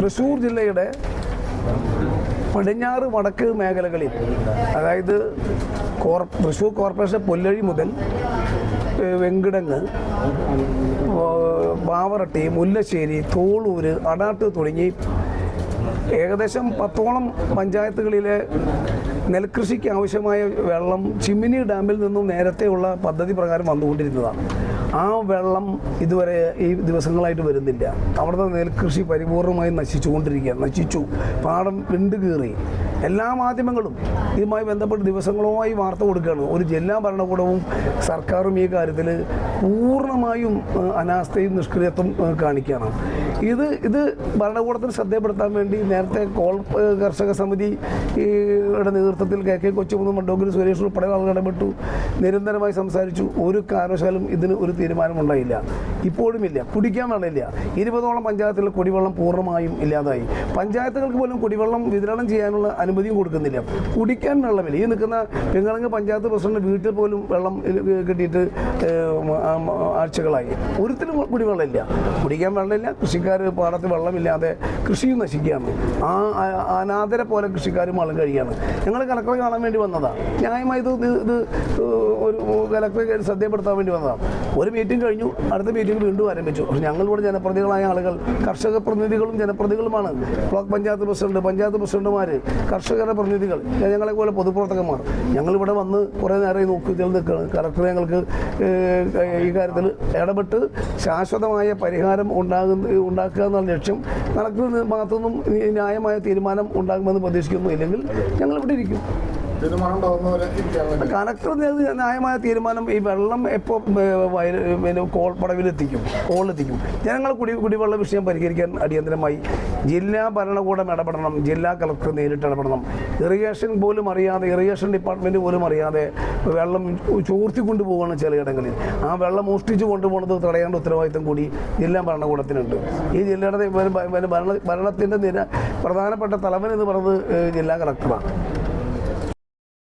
തൃശ്ശൂർ ജില്ലയുടെ പടിഞ്ഞാറ് വടക്ക് മേഖലകളിൽ, അതായത് തൃശ്ശൂർ കോർപ്പറേഷൻ പൊല്ലഴി മുതൽ വെങ്കിടങ്ങ്, പാവറട്ടി, മുല്ലശ്ശേരി, തോളൂര്, അടാട്ട് തുടങ്ങി ഏകദേശം 10ഓളം പഞ്ചായത്തുകളിലെ നെൽകൃഷിക്ക് ആവശ്യമായ വെള്ളം ചിമ്മിനി ഡാമിൽ നിന്നും നേരത്തെയുള്ള പദ്ധതി പ്രകാരം വന്നുകൊണ്ടിരുന്നതാണ്. ആ വെള്ളം ഇതുവരെ ഈ ദിവസങ്ങളായിട്ട് വരുന്നില്ല. അവിടുത്തെ നെൽകൃഷി പരിപൂർണമായി നശിച്ചു. പാടം വിണ്ടുകീറി. എല്ലാ മാധ്യമങ്ങളും ഇതുമായി ബന്ധപ്പെട്ട് ദിവസങ്ങളുമായി വാർത്ത കൊടുക്കുകയാണ്. ഒരു ജില്ലാ ഭരണകൂടവും സർക്കാരും ഈ കാര്യത്തിൽ പൂർണ്ണമായും അനാസ്ഥയും നിഷ്ക്രിയത്വം കാണിക്കുകയാണ്. ഇത് ഭരണകൂടത്തിന് ശ്രദ്ധപ്പെടുത്താൻ വേണ്ടി നേരത്തെ കർഷക സമിതിയുടെ നേതൃത്വത്തിൽ കെ കൊച്ചുകുന്ന്, മണ്ടോങ്കൽ സുരേഷ് ഉൾപ്പെടെ ആളുകൾ ഇടപെട്ടു, നിരന്തരമായി സംസാരിച്ചു. ഒരു കാരണവശാലും ഇതിന് ഒരു തീരുമാനമുണ്ടായില്ല. ഇപ്പോഴുമില്ല. കുടിക്കാൻ വെള്ളമില്ല. 20ഓളം പഞ്ചായത്തിൽ കുടിവെള്ളം പൂർണ്ണമായും ഇല്ലാതായി. പഞ്ചായത്തുകൾക്ക് പോലും കുടിവെള്ളം വിതരണം ചെയ്യാനുള്ള അനുമതിയും കൊടുക്കുന്നില്ല. കുടിക്കാൻ വെള്ളമില്ല. ഈ നിൽക്കുന്ന പെങ്ങളങ്ങ് പഞ്ചായത്ത് പ്രസിഡന്റ് വീട്ടിൽ പോലും വെള്ളം കിട്ടിയിട്ട് ആഴ്ചകളായി. ഒരുത്തിനും കുടിവെള്ളമില്ല. കുടിക്കാൻ വെള്ളമില്ല. കൃഷിക്കാർ പാടത്ത് വെള്ളമില്ലാതെ കൃഷിയും നശിക്കുകയാണ്. അനാഥരെ പോലെ കൃഷിക്കാരും വള്ളം കഴിയാണ്. ഞങ്ങൾ കലക്ടറെ കാണാൻ വേണ്ടി വന്നതാണ്. ന്യായമായി ഇത് ഒരു കലക്ടറെ ശ്രദ്ധപ്പെടുത്താൻ വേണ്ടി വന്നതാണ്. ഒരു മീറ്റിംഗ് കഴിഞ്ഞു, അടുത്ത മീറ്റിംഗ് വീണ്ടും ആരംഭിച്ചു. പക്ഷേ ഞങ്ങളിവിടെ ജനപ്രതിനിധികളായ ആളുകൾ കർഷക പ്രതിനിധികളും ജനപ്രതിനിധികളുമാണ്. ബ്ലോക്ക് പഞ്ചായത്ത് പ്രസിഡന്റ്, പഞ്ചായത്ത് പ്രസിഡന്റുമാർ, കർഷകരുടെ പ്രതിനിധികൾ, ഞങ്ങളെ പോലെ പൊതുപ്രവർത്തകന്മാർ. ഞങ്ങളിവിടെ വന്ന് കുറേ നേരം നോക്കി നിൽക്കുകയാണ്. കലക്ടർ ഞങ്ങൾക്ക് ഈ കാര്യത്തിൽ ഇടപെട്ട് ശാശ്വതമായ പരിഹാരം ഉണ്ടാക്കുക എന്നുള്ള ലക്ഷ്യം കളക്ടർ ഭാഗത്തുനിന്നും ന്യായമായ തീരുമാനം ഉണ്ടാകുമെന്ന് പ്രതീക്ഷിക്കുന്നു. ഇല്ലെങ്കിൽ ഞങ്ങളിവിടെ ഇരിക്കും. കലക്ടർ ന്യായമായ തീരുമാനം, ഈ വെള്ളം എപ്പോൾ കോൾപ്പടവിലെത്തിക്കും, ജനങ്ങൾ കുടിവെള്ള വിഷയം പരിഹരിക്കാൻ അടിയന്തരമായി ജില്ലാ ഭരണകൂടം ഇടപെടണം. ജില്ലാ കളക്ടർ നേരിട്ട് ഇടപെടണം. ഇറിഗേഷൻ ഡിപ്പാർട്ട്മെൻറ്റ് പോലും അറിയാതെ വെള്ളം ചോർത്തിക്കൊണ്ടു പോവുകയാണ് ചിലയിടങ്ങളിൽ. ആ വെള്ളം മോഷ്ടിച്ചു കൊണ്ടുപോകുന്നത് തടയേണ്ട ഉത്തരവാദിത്തം കൂടി ജില്ലാ ഭരണകൂടത്തിനുണ്ട്. ഈ ജില്ലയുടെ ഭരണത്തിൻ്റെ പ്രധാനപ്പെട്ട തലവൻ എന്ന് പറയുന്നത് ജില്ലാ കളക്ടറാണ്.